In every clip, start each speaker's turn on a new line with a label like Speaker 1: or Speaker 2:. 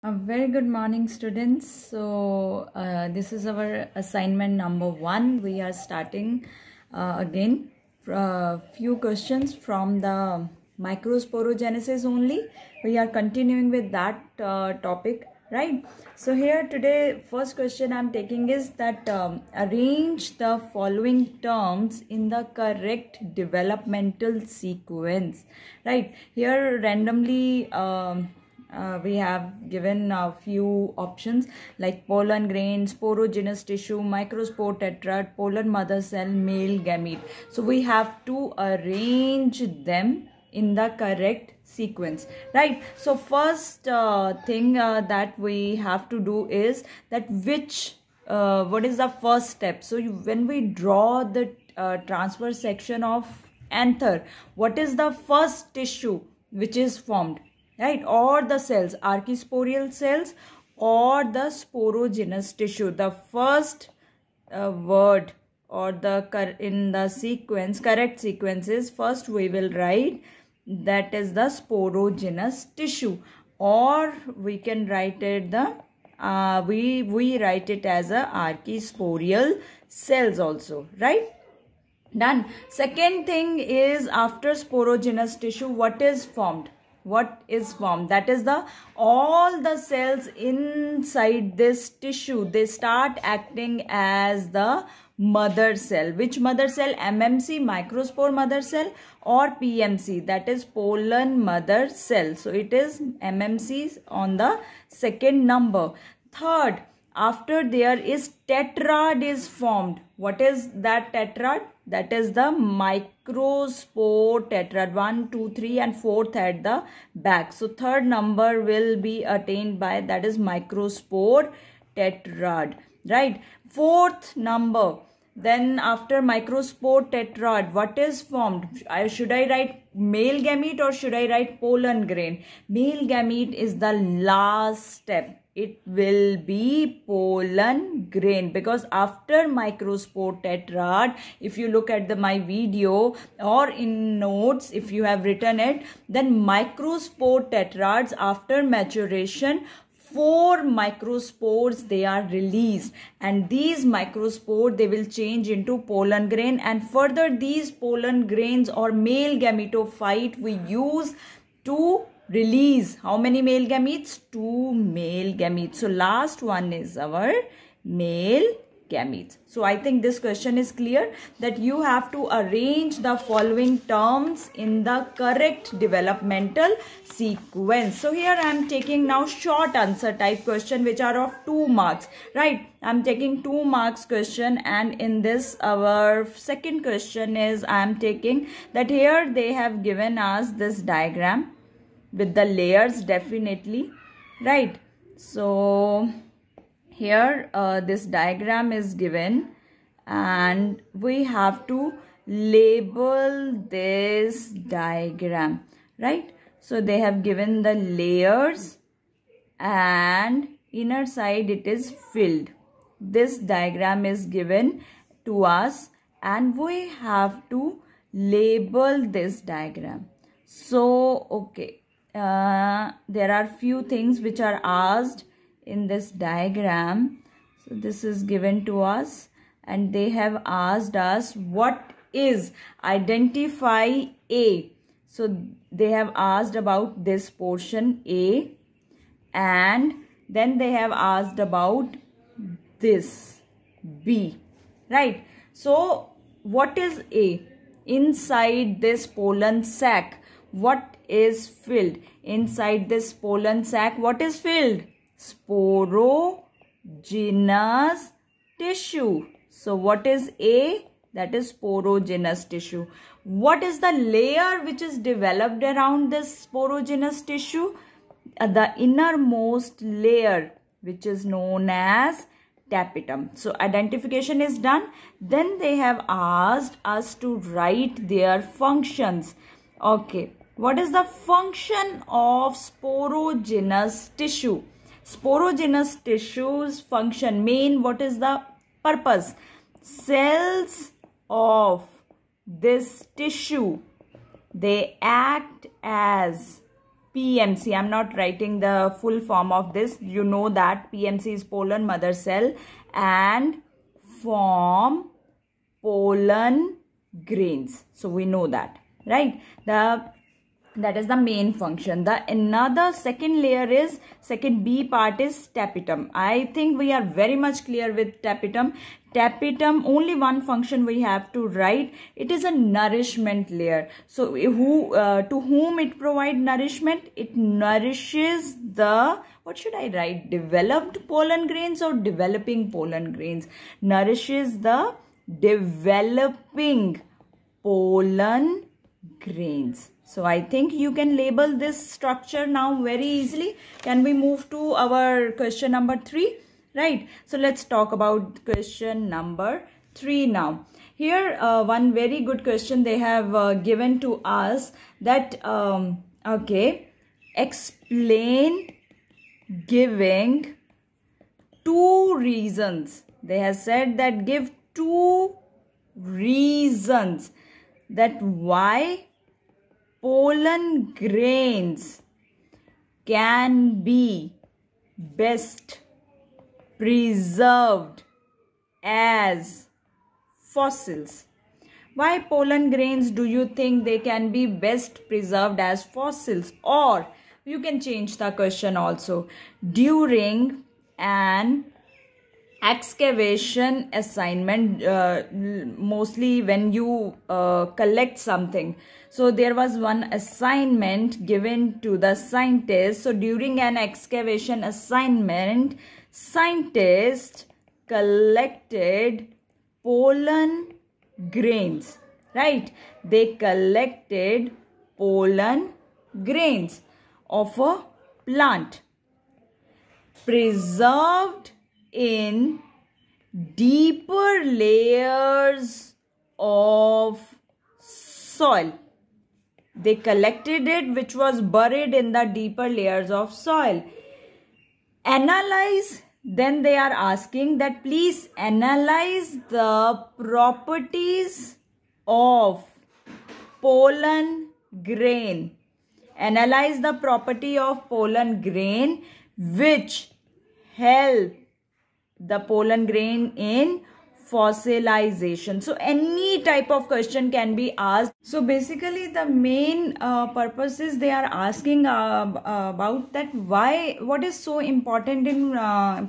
Speaker 1: A very good morning, students. So this is our assignment number 1. We are starting again a few questions from the microsporogenesis only. We are continuing with that topic, right? So here today, first question I'm taking is that arrange the following terms in the correct developmental sequence, right? Here randomly we have given a few options like pollen grain, sporogenous tissue, microspore tetrad, pollen mother cell, male gamete. So we have to arrange them in the correct sequence, right? So first thing that we have to do is that what is the first step? So when we draw the transverse section of anther, what is the first tissue which is formed? Right, or the cells, archisporial cells or the sporogenous tissue. The first word or in the sequence, correct sequence is first we will write that is the sporogenous tissue, or we can write it we write it as a archisporial cells also, right? Done. Second thing is after sporogenous tissue, what is formed? That is all the cells inside this tissue, they start acting as the mother cell. Which mother cell? MMC, microspore mother cell, or PMC, that is pollen mother cell. So it is MMC on the second number. Third, after there is tetrad is formed. What is that tetrad? That is the microspore tetrad. 1, 2, 3 and 4th at the back. So third number will be attained by, that is microspore tetrad, right? Fourth number, then after microspore tetrad, what is formed? Should I write male gamete or should I write pollen grain? Male gamete is the last step. It will be pollen grain, because after microspore tetrad, if you look at my video or in notes, if you have written it, then microspore tetrads, after maturation, 4 microspores they are released, and these microspores they will change into pollen grain, and further these pollen grains or male gametophyte we use to release how many male gametes? 2 male gametes. So last one is our male gametes. So I think this question is clear, that you have to arrange the following terms in the correct developmental sequence. So here I am taking now short answer type question which are of 2 marks, right? I am taking 2 marks question, and in this our second question is I am taking that here they have given us this diagram with the layers, definitely, right? So here this diagram is given and we have to label this diagram, right? So they have given the layers and inner side it is filled. This diagram is given to us and we have to label this diagram. So okay, there are few things which are asked in this diagram. So this is given to us and they have asked us what is, identify A. So they have asked about this portion A, and then they have asked about this B, right? So what is A? Inside this pollen sac, what is filled? Inside this pollen sac, what is filled? Sporogenous tissue. So what is A? That is sporogenous tissue. What is the layer which is developed around this sporogenous tissue? The innermost layer, which is known as tapetum. So identification is done. Then they have asked us to write their functions. Okay, what is the function of sporogenous tissue? Sporogenous tissue's function, main, what is the purpose? Cells of this tissue, they act as PMC. I'm not writing the full form of this. You know that PMC is pollen mother cell and form pollen grains. So we know that, right? That is the main function. The another second layer is, second B part is tapetum. I think we are very much clear with tapetum. Tapetum, only one function we have to write. It is a nourishment layer. So to whom it provides nourishment? It nourishes the, what should I write? Developed pollen grains or developing pollen grains? Nourishes the developing pollen grains. So I think you can label this structure now very easily. Can we move to our question number 3? Right. So let's talk about question number 3 now. Here one very good question they have given to us, that okay, explain giving 2 reasons. They have said that give 2 reasons that why pollen grains can be best preserved as fossils. Why pollen grains do you think they can be best preserved as fossils? Or you can change the question also. During an excavation assignment, mostly when you collect something. So there was one assignment given to the scientists. So during an excavation assignment, scientists collected pollen grains, right? They collected pollen grains of a plant preserved in deeper layers of soil. They collected it, which was buried in the deeper layers of soil. Analyze, then they are asking that please analyze the properties of pollen grain. Analyze the property of pollen grain which help the pollen grain in fossilization. So any type of question can be asked. So basically the main purpose is they are asking about that what is so important in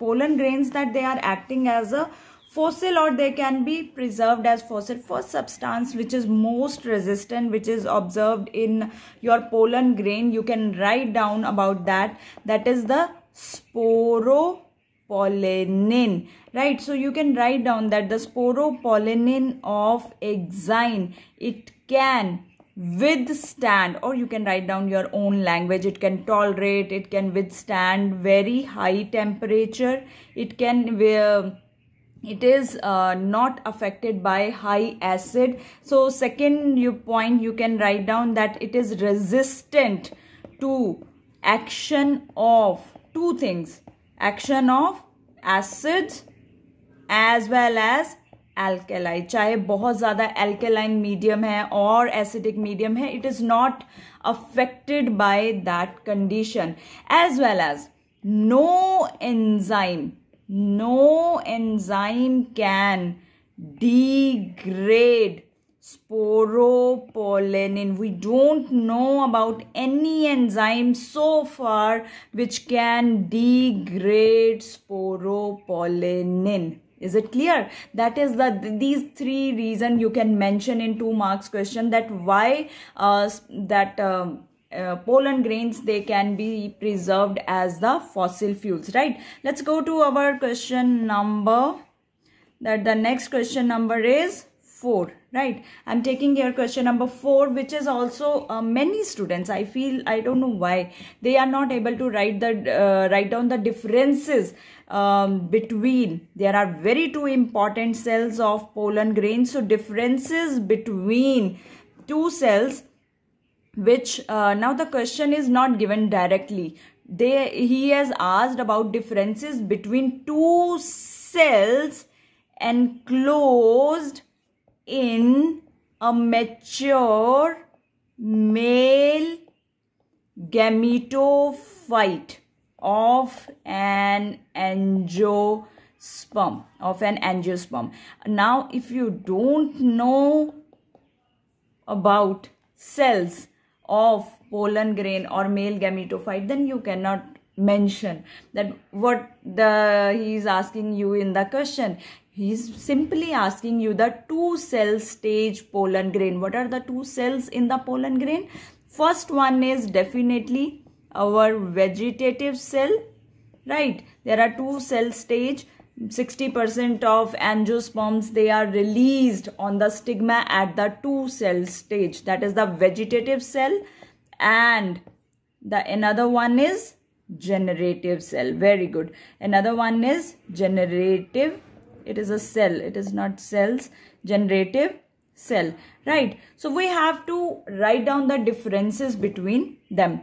Speaker 1: pollen grains that they are acting as a fossil, or they can be preserved as fossil. First substance which is most resistant, which is observed in your pollen grain, you can write down about that. That is the sporopollenin, right? So you can write down that the sporopollenin of exine, it can withstand, or you can write down your own language, it can tolerate, it can withstand very high temperature, it is not affected by high acid. So second point you can write down that it is resistant to action of 2 things, action of acids as well as alkali. चाहे बहुत ज़्यादा alkaline medium है और acidic medium है, it is not affected by that condition. As well as no enzyme can degrade sporopollenin. We don't know about any enzyme so far which can degrade sporopollenin. Is it clear? That is these 3 reasons you can mention in 2 marks question, that why pollen grains, they can be preserved as the fossil fuels, right? Let's go to our question number, that the next question number is 4, right? I'm taking here question number 4, which is also many students, I feel, I don't know why they are not able to write down the differences between, there are very 2 important cells of pollen grains. So differences between 2 cells, which now the question is not given directly. He has asked about differences between 2 cells enclosed in a mature male gametophyte of an angiosperm, Now, if you don't know about cells of pollen grain or male gametophyte, then you cannot mention that what he is asking you in the question. He is simply asking you the 2 cell stage pollen grain. What are the 2 cells in the pollen grain? First one is definitely our vegetative cell, right? There are 2 cell stage. 60% of angiosperms, they are released on the stigma at the 2 cell stage. That is the vegetative cell, and the another one is generative cell. Very good. Another one is generative. It is a cell. It is not cells. Generative cell. Right. So we have to write down the differences between them.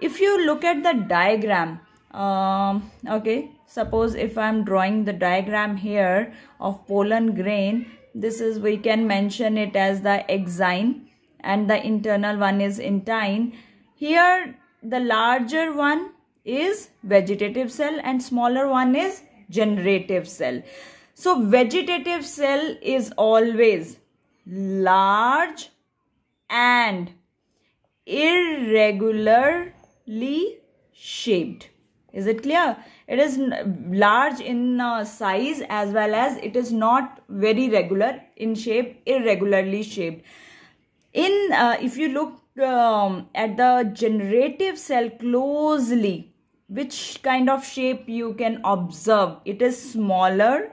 Speaker 1: If you look at the diagram, okay, suppose if I am drawing the diagram here of pollen grain, this is, we can mention it as the exine, and the internal one is intine. Here the larger one is vegetative cell and smaller one is generative cell. So vegetative cell is always large and irregularly shaped. Is it clear? It is large in size as well as it is not very regular in shape, irregularly shaped. If you look at the generative cell closely, which kind of shape you can observe? It is smaller.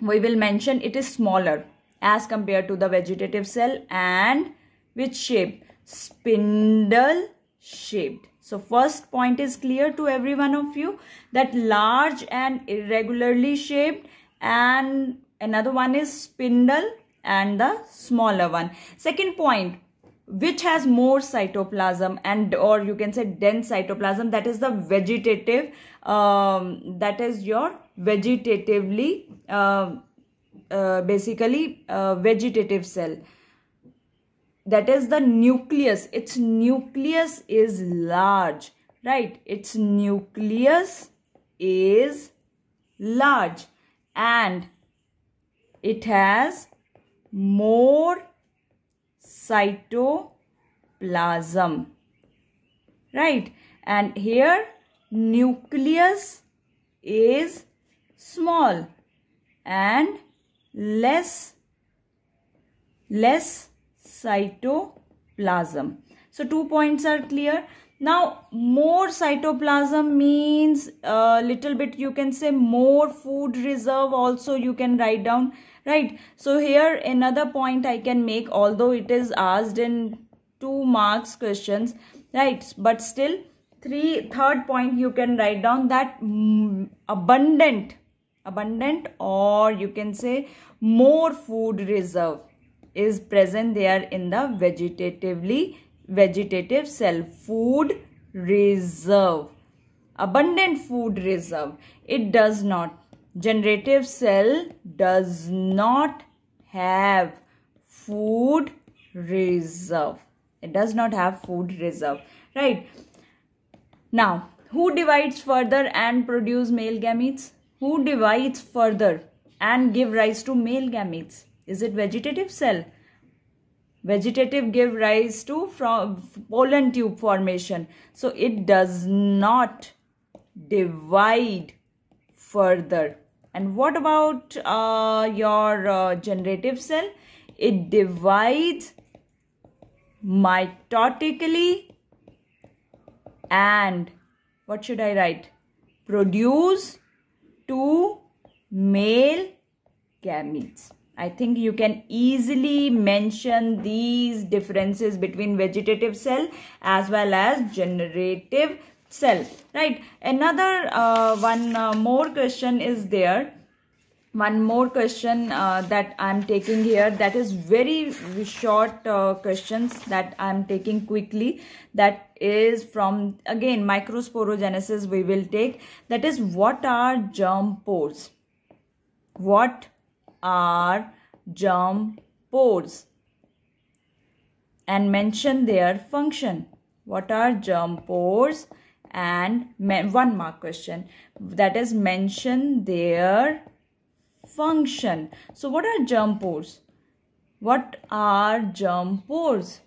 Speaker 1: We will mention it is smaller as compared to the vegetative cell, and which shape? Spindle shaped. So first point is clear to every one of you, that large and irregularly shaped, and another one is spindle and the smaller one. Second point, which has more cytoplasm, and or you can say dense cytoplasm, that is the vegetative, that is your vegetatively vegetative cell. That is the nucleus. Its nucleus is large, right? Its nucleus is large and it has more cytoplasm, right? And here nucleus is small and less cytoplasm. So 2 points are clear. Now more cytoplasm means a little bit, you can say more food reserve also you can write down, right? So here another point I can make, although it is asked in 2 marks questions, right? But still third point you can write down, that abundant, or you can say more food reserve is present there in the vegetative cell. Food reserve, abundant food reserve. It does not. Generative cell does not have food reserve. It does not have food reserve, right? Now, who divides further and produce male gametes? Who divides further and give rise to male gametes? Is it vegetative cell? Vegetative give rise to from pollen tube formation. So it does not divide further. And what about your generative cell? It divides mitotically and what should I write? Produce 2 male gametes. I think you can easily mention these differences between vegetative cell as well as generative cell, right? Another one more question is there. One more question that I'm taking here, that is very short questions that I'm taking quickly. That is from, again, microsporogenesis we will take. That is, what are germ pores? What are germ pores? And mention their function. What are germ pores? And 1 mark question, that is mention their function. So what are germ pores? What are germ pores?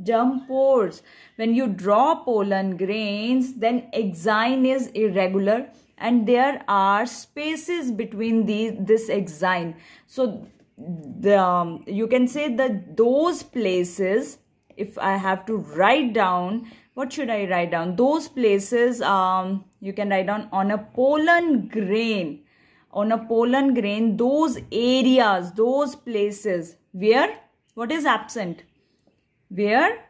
Speaker 1: Germ pores. When you draw pollen grains, then exine is irregular and there are spaces between this exine. So you can say that those places, if I have to write down, what should I write down? Those places, you can write down on a pollen grain. On a pollen grain, those areas, those places where what is absent? Where?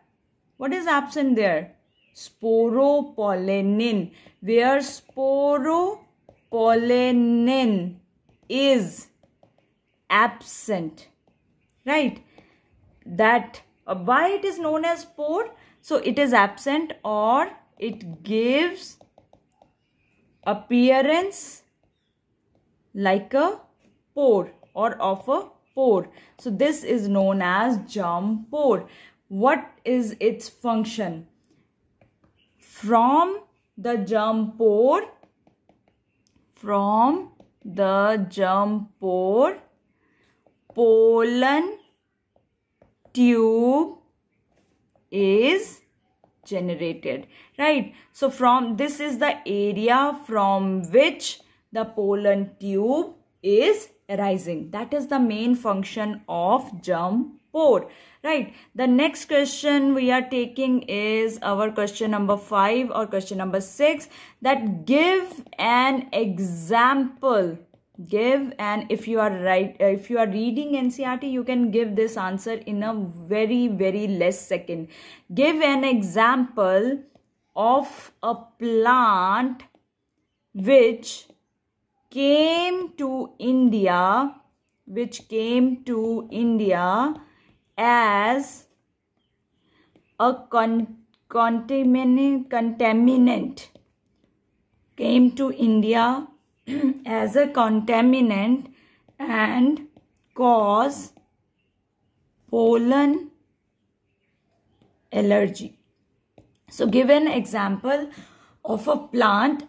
Speaker 1: What is absent there? Sporopollenin. Where sporopollenin is absent. Right? That why it is known as spore? So it is absent or it gives appearance like a pore or of a pore. So this is known as germ pore. What is its function? From the germ pore, pollen tube is generated, right? So from this is the area from which the pollen tube is arising. That is the main function of germ pore, right? The next question we are taking is our question number 5 or question number 6, that give an example. Give, and if you are reading NCERT, you can give this answer in a very less second. Give an example of a plant which came to India as a contaminant. Came to India as a contaminant and cause pollen allergy. So give an example of a plant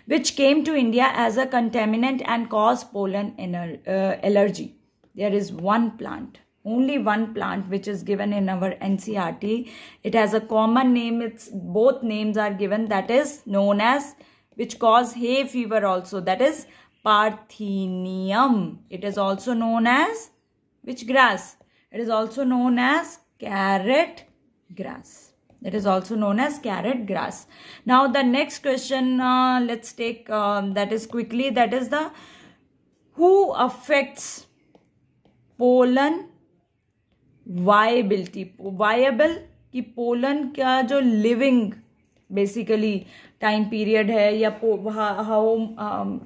Speaker 1: which came to India as a contaminant and caused pollen allergy. There is one plant, only one plant which is given in our NCERT. It has a common name. Both names are given, that is known as, which cause hay fever also, that is Parthenium. It is also known as which grass? It is also known as carrot grass. It is also known as carrot grass. Now the next question, let's take that is quickly, that is the who affects pollen viability. Viable कि pollen का जो living basically time period है, या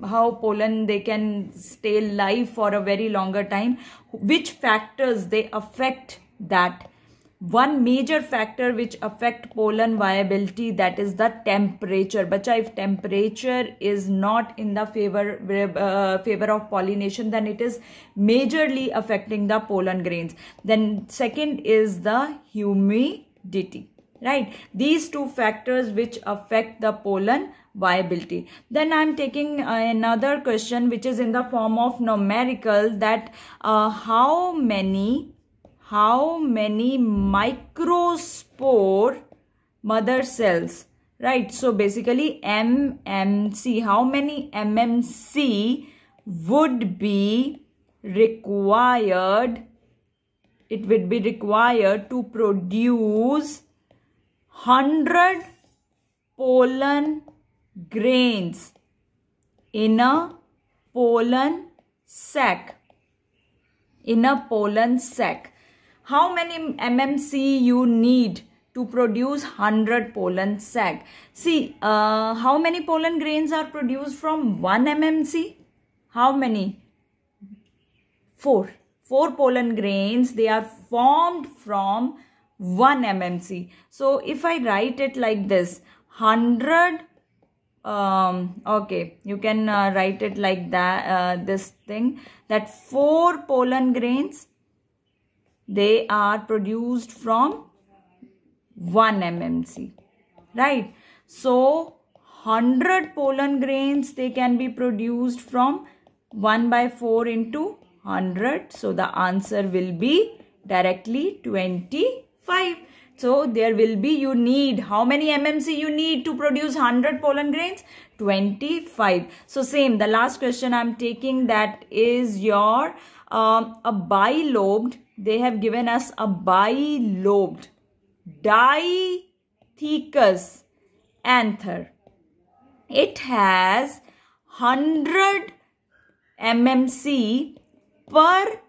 Speaker 1: how pollen they can stay live for a very longer time, which factors they affect that. One major factor which affect pollen viability, that is the temperature. Bacha, if temperature is not in the favor of pollination, then it is majorly affecting the pollen grains. Then second is the humidity. Right, these two factors which affect the pollen viability. Then I am taking another question which is in the form of numerical, that how many microspore mother cells, right? So basically MMC, how many MMC would be required? It would be required to produce 100 pollen grains in a pollen sac. How many MMC you need to produce 100 pollen sac? See, how many pollen grains are produced from 1 MMC? How many? 4. 4 pollen grains, they are formed from 1 MMC. So if I write it like this, 100, okay, you can write it like that, this thing, that 4 pollen grains, they are produced from 1 mmc, right? So 100 pollen grains, they can be produced from 1 by 4 into 100. So the answer will be directly 25. So there will be, you need, how many mmc you need to produce 100 pollen grains? 25. So same, the last question I'm taking, that is your a bilobed. They have given us a bilobed Dithecus anther. It has 100 mmc per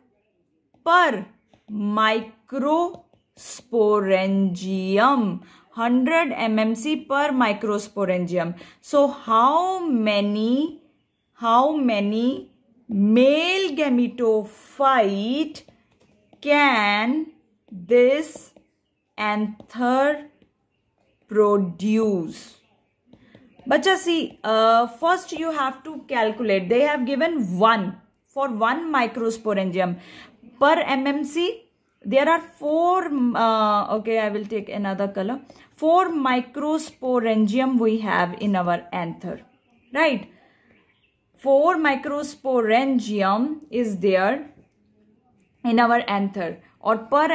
Speaker 1: microsporangium. 100 mmc per microsporangium. So how many male gametophyte can this anther produce? Bacha, see, first you have to calculate. They have given 1 for 1 microsporangium per mmc. There are 4, okay, I will take another color. 4 microsporangium we have in our anther, right? 4 microsporangium is there in our anther. Or per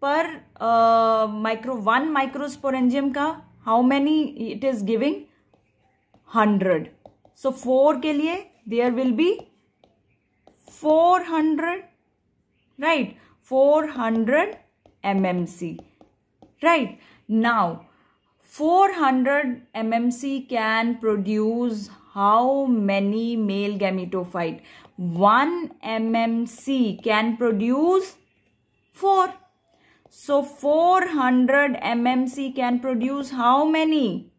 Speaker 1: per 1 microsporangium ka how many it is giving? 100. So 4 ke liye there will be 400, right? 400 mmc, right? Now 400 mmc can produce how many male gametophyte? 1 mmc can produce 4. So 400 mmc can produce how many?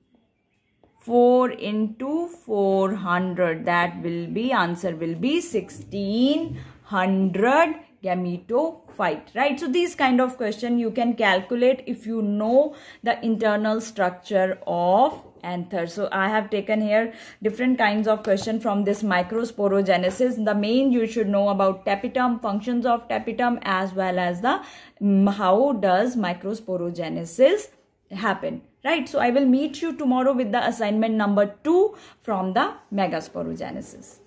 Speaker 1: 4 into 400. That will be, answer will be 1600 gametophyte, right? So these kind of question you can calculate if you know the internal structure of anther. So I have taken here different kinds of question from this microsporogenesis. The main you should know about tapetum, functions of tapetum, as well as the how does microsporogenesis happen, right? So I will meet you tomorrow with the assignment number 2 from the megasporogenesis.